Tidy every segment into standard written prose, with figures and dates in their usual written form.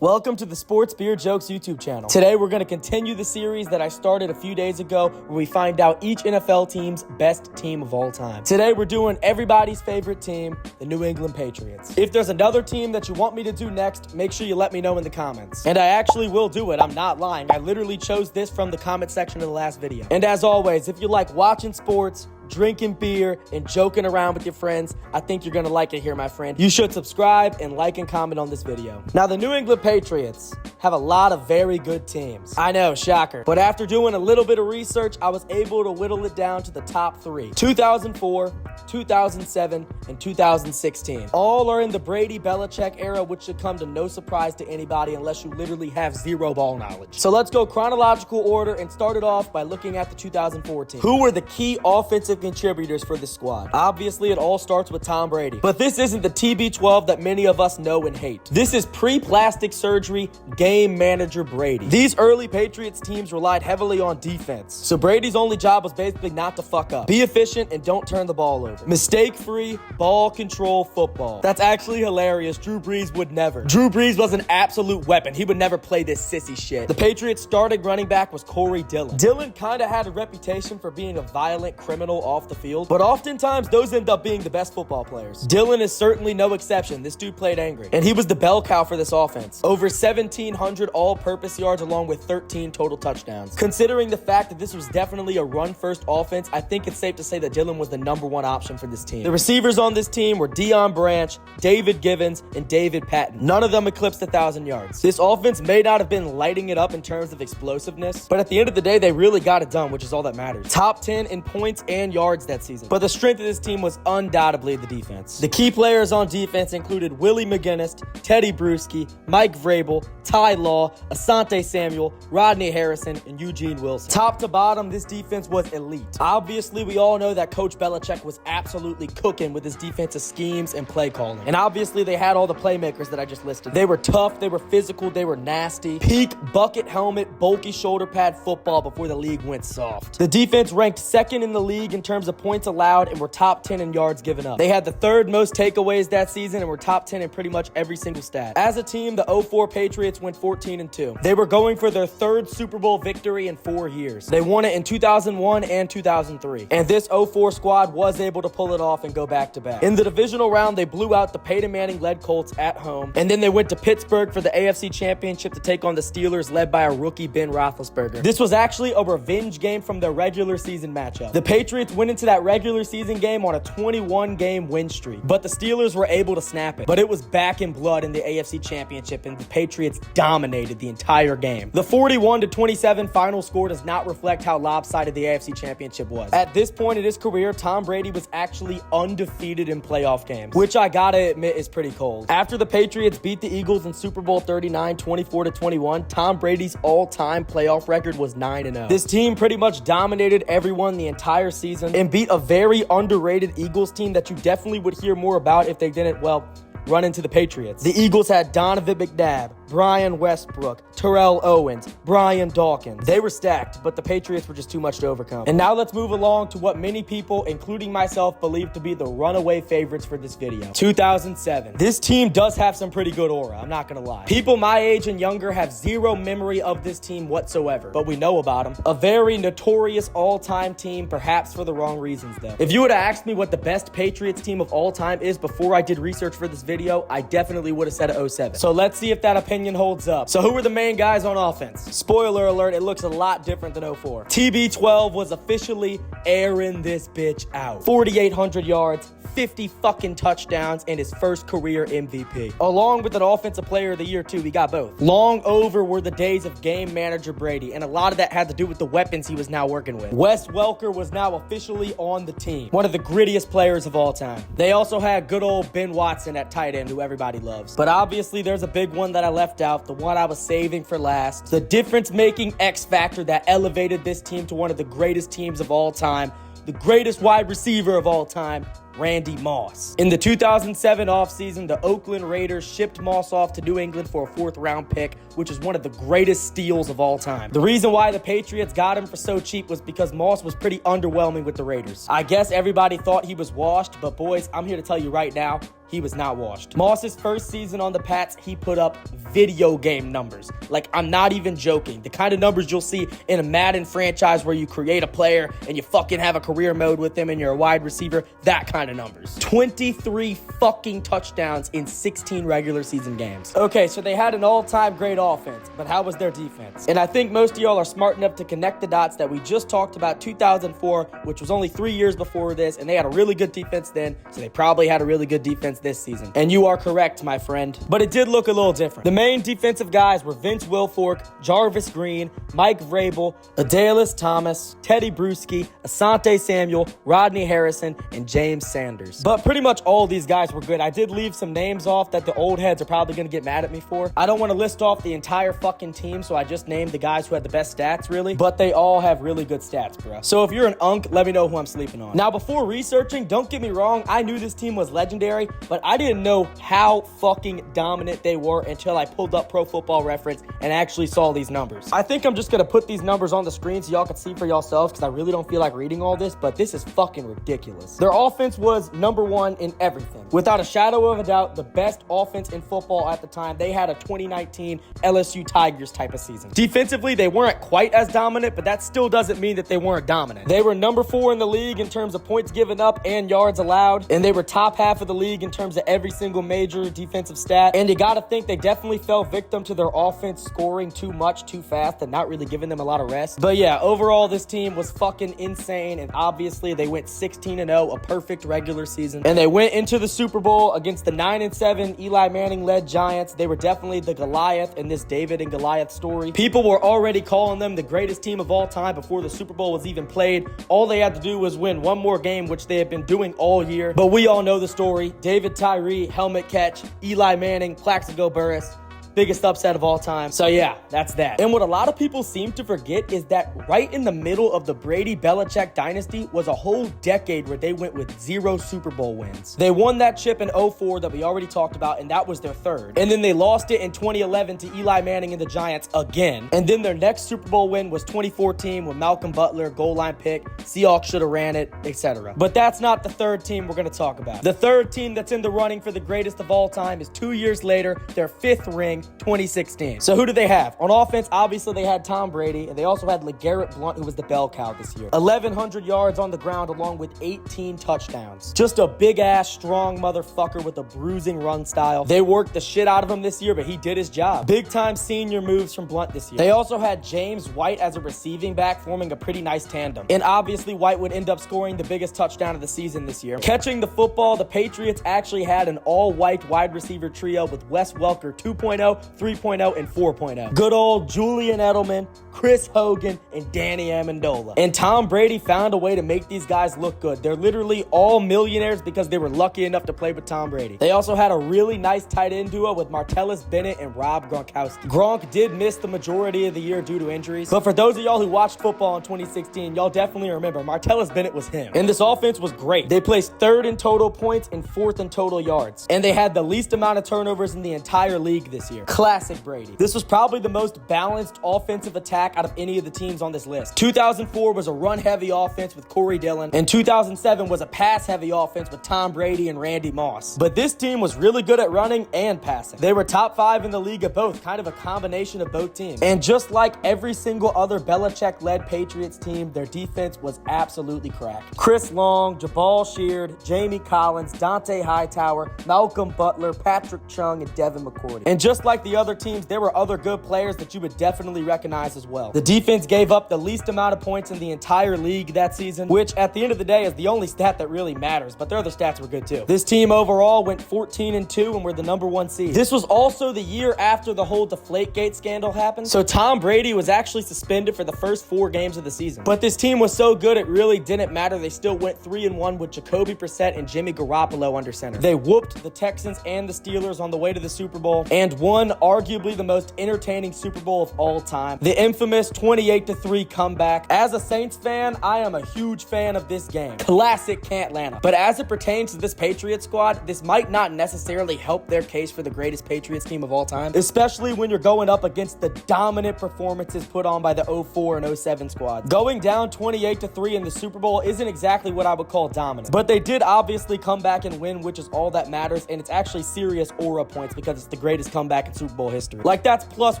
Welcome to the Sports Beer Jokes YouTube channel. Today we're going to continue the series that I started a few days ago where we find out each NFL team's best team of all time. Today we're doing everybody's favorite team, the New England Patriots. If there's another team that you want me to do next, make sure you let me know in the comments. And I actually will do it, I'm not lying. I literally chose this from the comment section of the last video. And as always, if you like watching sports, drinking beer, and joking around with your friends, I think you're gonna like it here, my friend. You should subscribe and like and comment on this video. Now, the New England Patriots have a lot of very good teams. I know, shocker. But after doing a little bit of research, I was able to whittle it down to the top three. 2004, 2007, and 2016. All are in the Brady Belichick era, which should come to no surprise to anybody unless you literally have zero ball knowledge. So let's go chronological order and start it off by looking at the 2004 team. Who were the key offensive contributors for this squad? Obviously, it all starts with Tom Brady. But this isn't the TB12 that many of us know and hate. This is pre-plastic surgery game manager Brady. These early Patriots teams relied heavily on defense. So Brady's only job was basically not to fuck up. Be efficient and don't turn the ball over. Mistake-free, ball control football. That's actually hilarious. Drew Brees would never. Drew Brees was an absolute weapon. He would never play this sissy shit. The Patriots' starting running back was Corey Dillon. Dillon kind of had a reputation for being a violent criminal off the field, but oftentimes those end up being the best football players. Dillon is certainly no exception. This dude played angry, and he was the bell cow for this offense. Over 1,700 all-purpose yards along with 13 total touchdowns. Considering the fact that this was definitely a run-first offense, I think it's safe to say that Dillon was the number one option for this team. The receivers on this team were Deion Branch, David Givens, and David Patton. None of them eclipsed 1,000 yards. This offense may not have been lighting it up in terms of explosiveness, but at the end of the day, they really got it done, which is all that matters. Top 10 in points and yards that season. But the strength of this team was undoubtedly the defense. The key players on defense included Willie McGinnis, Teddy Bruschi, Mike Vrabel, Ty Law, Asante Samuel, Rodney Harrison, and Eugene Wilson. Top to bottom, this defense was elite. Obviously, we all know that Coach Belichick was absolutely cooking with his defensive schemes and play calling. And obviously, they had all the playmakers that I just listed. They were tough, they were physical, they were nasty. Peak bucket helmet, bulky shoulder pad football before the league went soft. The defense ranked second in the league in terms of points allowed and were top 10 in yards given up. They had the third most takeaways that season and were top 10 in pretty much every single stat. As a team, the 04 Patriots went 14-2. They were going for their third Super Bowl victory in 4 years. They won it in 2001 and 2003. And this 04 squad was able to pull it off and go back-to-back. In the divisional round, they blew out the Peyton Manning-led Colts at home, and then they went to Pittsburgh for the AFC Championship to take on the Steelers led by a rookie Ben Roethlisberger. This was actually a revenge game from their regular season matchup. The Patriots went into that regular season game on a 21-game win streak, but the Steelers were able to snap it. But it was back in blood in the AFC Championship, and the Patriots dominated the entire game. The 41-27 final score does not reflect how lopsided the AFC Championship was. At this point in his career, Tom Brady was actually undefeated in playoff games, which I gotta admit is pretty cold. After the Patriots beat the Eagles in Super Bowl 39, 24-21, Tom Brady's all-time playoff record was 9-0. This team pretty much dominated everyone the entire season and beat a very underrated Eagles team that you definitely would hear more about if they didn't, well, run into the Patriots. The Eagles had Donovan McNabb, Brian Westbrook, Terrell Owens, Brian Dawkins. They were stacked, but the Patriots were just too much to overcome. And now let's move along to what many people, including myself, believe to be the runaway favorites for this video. 2007. This team does have some pretty good aura, I'm not gonna lie. People my age and younger have zero memory of this team whatsoever, but we know about them. A very notorious all-time team, perhaps for the wrong reasons though. If you would have asked me what the best Patriots team of all time is before I did research for this video, I definitely would have said 07. So let's see if that opinion holds up. So who were the main guys on offense? Spoiler alert, it looks a lot different than 04. TB12 was officially airing this bitch out. 4,800 yards, 50 fucking touchdowns, and his first career MVP. Along with an offensive player of the year too, he got both. Long over were the days of game manager Brady, and a lot of that had to do with the weapons he was now working with. Wes Welker was now officially on the team. One of the grittiest players of all time. They also had good old Ben Watson at tight end, who everybody loves. But obviously there's a big one that I left out, the one I was saving for last. The difference-making X factor that elevated this team to one of the greatest teams of all time, the greatest wide receiver of all time, Randy Moss. In the 2007 offseason, the Oakland Raiders shipped Moss off to New England for a 4th-round pick, which is one of the greatest steals of all time. The reason why the Patriots got him for so cheap was because Moss was pretty underwhelming with the Raiders. I guess everybody thought he was washed, but boys, I'm here to tell you right now, he was not washed. Moss's first season on the Pats, he put up video game numbers. Like, I'm not even joking. The kind of numbers you'll see in a Madden franchise where you create a player and you fucking have a career mode with them and you're a wide receiver, that kind of numbers. 23 fucking touchdowns in 16 regular season games. Okay, so they had an all-time great offense, but how was their defense? And I think most of y'all are smart enough to connect the dots that we just talked about 2004, which was only 3 years before this, and they had a really good defense then, so they probably had a really good defense this season. And you are correct, my friend. But it did look a little different. The main defensive guys were Vince Wilfork, Jarvis Green, Mike Vrabel, Adalys Thomas, Teddy Bruschi, Asante Samuel, Rodney Harrison, and James Sanders. But pretty much all these guys were good. I did leave some names off that the old heads are probably going to get mad at me for. I don't want to list off the entire fucking team, so I just named the guys who had the best stats, really. But they all have really good stats, bro. So if you're an unk, let me know who I'm sleeping on. Now, before researching, don't get me wrong, I knew this team was legendary, but I didn't know how fucking dominant they were until I pulled up Pro Football Reference and actually saw these numbers. I think I'm just going to put these numbers on the screen so y'all can see for yourselves because I really don't feel like reading all this, but this is fucking ridiculous. Their offense was number one in everything. Without a shadow of a doubt, the best offense in football at the time. They had a 2019 LSU Tigers type of season. Defensively, they weren't quite as dominant, but that still doesn't mean that they weren't dominant. They were number 4 in the league in terms of points given up and yards allowed, and they were top half of the league in terms of every single major defensive stat. And you gotta think they definitely fell victim to their offense scoring too much too fast and not really giving them a lot of rest. But yeah, overall, this team was fucking insane, and obviously they went 16-0, a perfect regular season. And they went into the Super Bowl against the 9-7 Eli Manning-led Giants. They were definitely the Goliath in this David and Goliath story. People were already calling them the greatest team of all time before the Super Bowl was even played. All they had to do was win one more game, which they had been doing all year. But we all know the story. David Tyree, helmet catch, Eli Manning, Plaxico Burress. Biggest upset of all time. So yeah, that's that. And what a lot of people seem to forget is that right in the middle of the Brady Belichick dynasty was a whole decade where they went with 0 Super Bowl wins. They won that chip in 2004 that we already talked about, and that was their third. And then they lost it in 2011 to Eli Manning and the Giants again. And then their next Super Bowl win was 2014 with Malcolm Butler, goal line pick, Seahawks should have ran it, etc. But that's not the third team we're going to talk about. The third team that's in the running for the greatest of all time is 2 years later, their 5th ring, 2016. So who do they have? On offense, obviously they had Tom Brady, and they also had LeGarrette Blount, who was the bell cow this year. 1,100 yards on the ground along with 18 touchdowns. Just a big-ass, strong motherfucker with a bruising run style. They worked the shit out of him this year, but he did his job. Big-time senior moves from Blount this year. They also had James White as a receiving back, forming a pretty nice tandem. And obviously, White would end up scoring the biggest touchdown of the season this year. Catching the football, the Patriots actually had an all-white wide receiver trio with Wes Welker 2.0, 3.0, and 4.0. Good old Julian Edelman, Chris Hogan, and Danny Amendola. And Tom Brady found a way to make these guys look good. They're literally all millionaires because they were lucky enough to play with Tom Brady. They also had a really nice tight end duo with Martellus Bennett and Rob Gronkowski. Gronk did miss the majority of the year due to injuries, but for those of y'all who watched football in 2016, y'all definitely remember Martellus Bennett was him. And this offense was great. They placed 3rd in total points and 4th in total yards. And they had the least amount of turnovers in the entire league this year. Classic Brady. This was probably the most balanced offensive attack out of any of the teams on this list. 2004 was a run-heavy offense with Corey Dillon, and 2007 was a pass-heavy offense with Tom Brady and Randy Moss. But this team was really good at running and passing. They were top 5 in the league at both, kind of a combination of both teams. And just like every single other Belichick-led Patriots team, their defense was absolutely cracked. Chris Long, Jabal Sheard, Jamie Collins, Dante Hightower, Malcolm Butler, Patrick Chung, and Devin McCourty. And just like the other teams, there were other good players that you would definitely recognize as well. The defense gave up the least amount of points in the entire league that season, which at the end of the day is the only stat that really matters, but their other stats were good too. This team overall went 14-2 and were the number 1 seed. This was also the year after the whole Deflategate scandal happened, so Tom Brady was actually suspended for the first 4 games of the season. But this team was so good it really didn't matter. They still went 3-1 with Jacoby Brissett and Jimmy Garoppolo under center. They whooped the Texans and the Steelers on the way to the Super Bowl and won arguably the most entertaining Super Bowl of all time. The infamous 28-3 comeback. As a Saints fan, I am a huge fan of this game. Classic Atlanta. But as it pertains to this Patriots squad, this might not necessarily help their case for the greatest Patriots team of all time, especially when you're going up against the dominant performances put on by the 04 and 07 squad. Going down 28-3 in the Super Bowl isn't exactly what I would call dominant, but they did obviously come back and win, which is all that matters, and it's actually serious aura points because it's the greatest comeback in Super Bowl history. Like, that's plus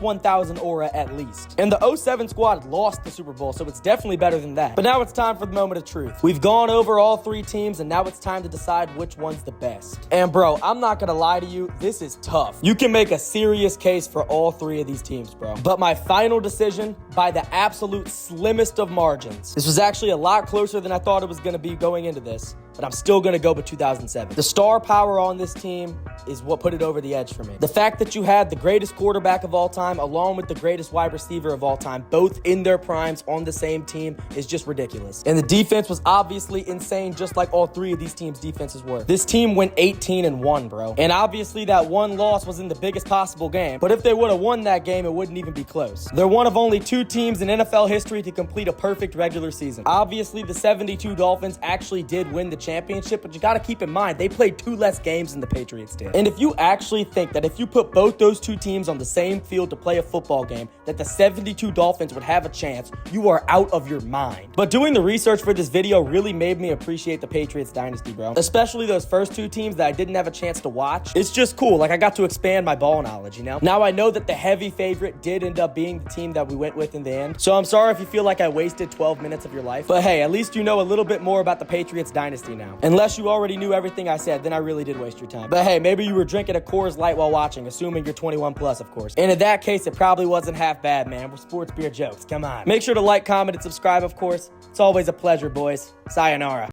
1,000 aura at least. And the 07 squad lost the Super Bowl, so it's definitely better than that. But now it's time for the moment of truth. We've gone over all three teams, and now it's time to decide which one's the best. And bro, I'm not gonna lie to you, this is tough. You can make a serious case for all three of these teams, bro. But my final decision, by the absolute slimmest of margins, this was actually a lot closer than I thought it was gonna be going into this, but I'm still gonna go with 2007. The star power on this team is what put it over the edge for me. The fact that you had the greatest quarterback of all time along with the greatest wide receiver of all time, both in their primes on the same team, is just ridiculous. And the defense was obviously insane, just like all three of these teams' defenses were. This team went 18-1, bro. And obviously that one loss was in the biggest possible game, but if they would have won that game, it wouldn't even be close. They're one of only two teams in NFL history to complete a perfect regular season. Obviously, the 72 Dolphins actually did win the championship, but you gotta keep in mind, they played 2 less games than the Patriots did. And if you actually think that if you put both those two teams on the same field to play a football game, that the 72 Dolphins would have a chance, you are out of your mind. But doing the research for this video really made me appreciate the Patriots dynasty, bro. Especially those first two teams that I didn't have a chance to watch. It's just cool, like I got to expand my ball knowledge, you know? Now I know that the heavy favorite did end up being the team that we went with in the end, so I'm sorry if you feel like I wasted 12 minutes of your life, but hey, at least you know a little bit more about the Patriots dynasty now. Unless you already knew everything I said, then I really did waste your time. But hey, maybe you were drinking a Coors Light while watching, assuming you're 21 plus, of course. And in that case, it probably wasn't half bad, man. We're sports beer jokes, come on. Make sure to like, comment, and subscribe, of course. It's always a pleasure, boys. Sayonara.